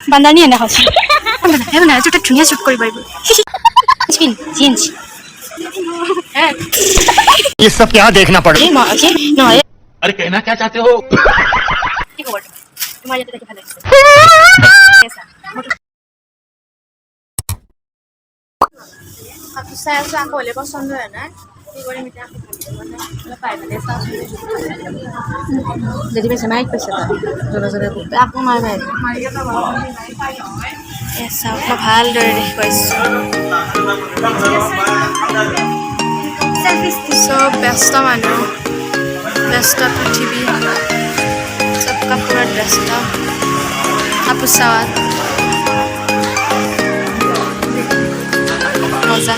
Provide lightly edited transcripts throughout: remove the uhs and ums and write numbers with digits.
বান্দানি এনে খাইছে না এটা ধুনিয়া শুট কৰিব পাৰিব স্পিন জিন্স ये सब क्या देखना पड़ এই নহয় अरे कहना क्या चाहते हो? কি খবৰ তোমাৰ ইয়াতে দেখি ভাল লাগিছে আপু চাই আছো আকৌ হলে পছন্দ হয় না কি কৰিম এতিয়া পাই মানে যদি বেছে মাইক পইচা জোৰে জোৰে আকৌ মাৰ মাই এসা মই ভালদৰে দেখি পাইছো চব ব্যস্ত মানুহ ব্যস্ত পৃথিৱী চব কাপোৰত ব্যস্ত কাপোৰ চাৱাত মজা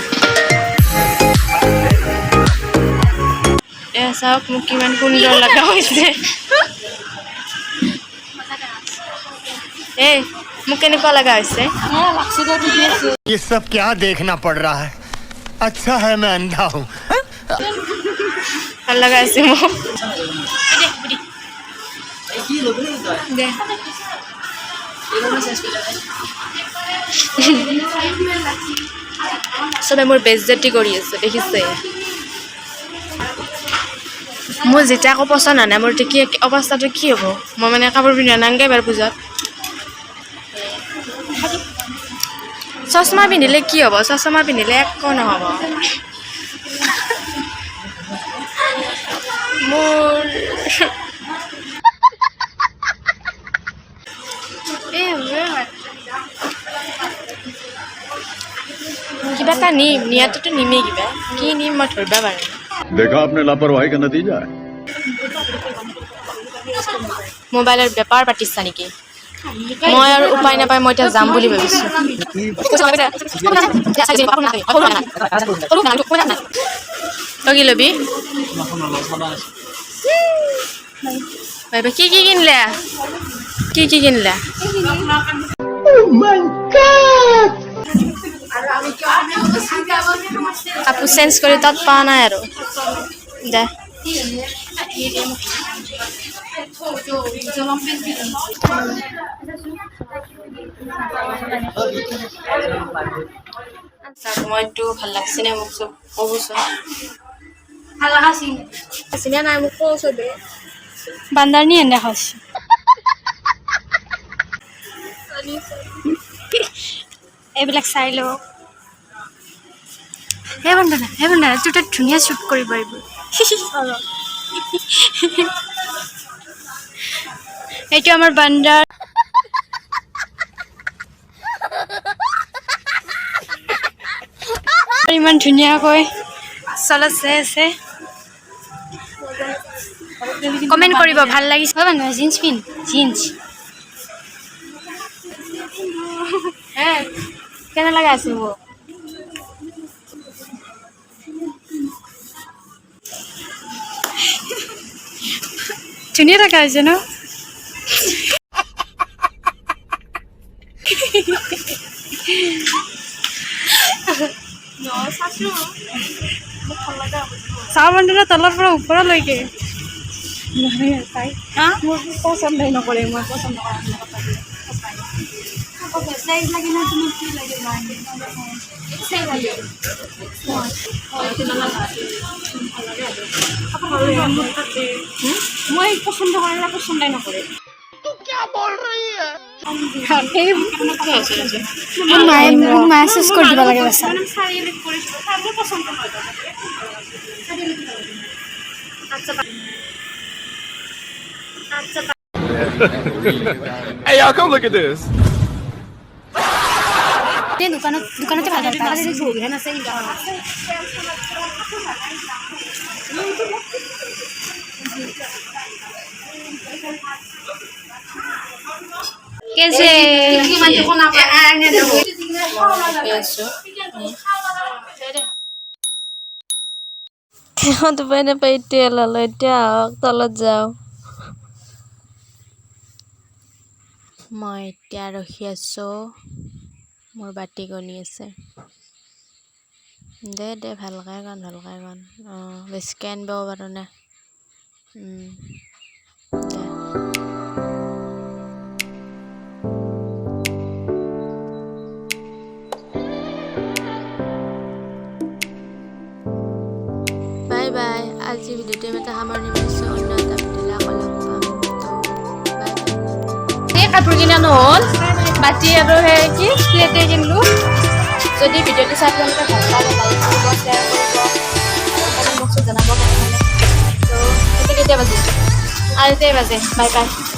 চাওক মোক কিমান সুন্দৰ লগা হৈছে এই মোক কেনেকুৱা লগা হৈছে ये सब क्या देखना पड़ रहा है अच्छा है मैं अंधा हूँ ভাল লগা হৈছে মোক দে চবে মোৰ বেজ্জতি কৰি আছে দেখিছে মোৰ যেতিয়া আকৌ পচন্দ নাই মোৰ কি অৱস্থাটো কি হ'ব মই মানে কাপোৰ পিন্ধা নাংগে এবাৰ পূজাত চশমা পিন্ধিলে কি হ'ব চশমা পিন্ধিলে একো নহ'ব মোৰ কিবা এটা নিম নিয়াটোতো নিমেই কিবা কি নিম মই ধৰিব পাৰোঁ देखा आपने लापरवाही का नतीजा है মোবাইলৰ বেপাৰ পাতিছা নেকি মই আৰু উপায় নাপায় মই এতিয়া যাম বুলি ভাবিছোঁ তই কি ল'বি কি কিনিলে কি কিনিলা কাপোৰ চেঞ্জ কৰি তাত পোৱা নাই আৰু দে মইতো ভাল লাগছে নে মোক চব ক'বচোন ভাল লগা চিনে নাই মোক কওঁ চবে বান্দাৰনি এনে খাইছে এইবিলাক চাই লওঁ হে বন্ধা তোৰ তাত ধুনীয়া শ্বুট কৰিব পাৰিব এইটো আমাৰ বান্দাৰ ইমান ধুনীয়াকৈ চলত চাই আছে কমেণ্ট কৰিব ভাল লাগিছে হয় মানুহ জিন্স পিন্ধ জিন্স হে কেনে লগা আছে মোক ধুনীয়া লগা হৈছে ন চাহ বন্ধুৰ তলৰ পৰা ওপৰলৈকে মোৰ পচন্দই নকৰে মই পচন্দ মই পচন্দ কৰা পচন্দই নকৰে মায়ে চেষ্ কৰি দিব লাগে Hey, y'all, come look at this. দোকানতে ভাল कैसे উপায় নাপায় এতিয়া ল'লো এতিয়া আহক তলত যাওঁ মই এতিয়া ৰখি আছোঁ মোৰ বাতি গনি আছে দে ভালকৈ গান অঁ বেছিকৈ আনিব পাৰোঁ নে দে বাই আজি ভিডিঅ'টো এটা সামৰণি মাৰিছোঁ অন্য এটা ভিডিঅ'লৈ আকৌ লগ পাম বাই বাই কাপোৰ কিনা নহ'ল বাতি আৰু সেই কি প্লেটে কিনিলোঁ যদি ভিডিঅ'টো চাই আপোনালোকে ভাল পালে লাইক কৰিব শ্বেয়াৰ কৰিব মোক জনাব কেনেহ'লে ত' কেতিয়া বাজিছে আৰু বাজে বাই বাই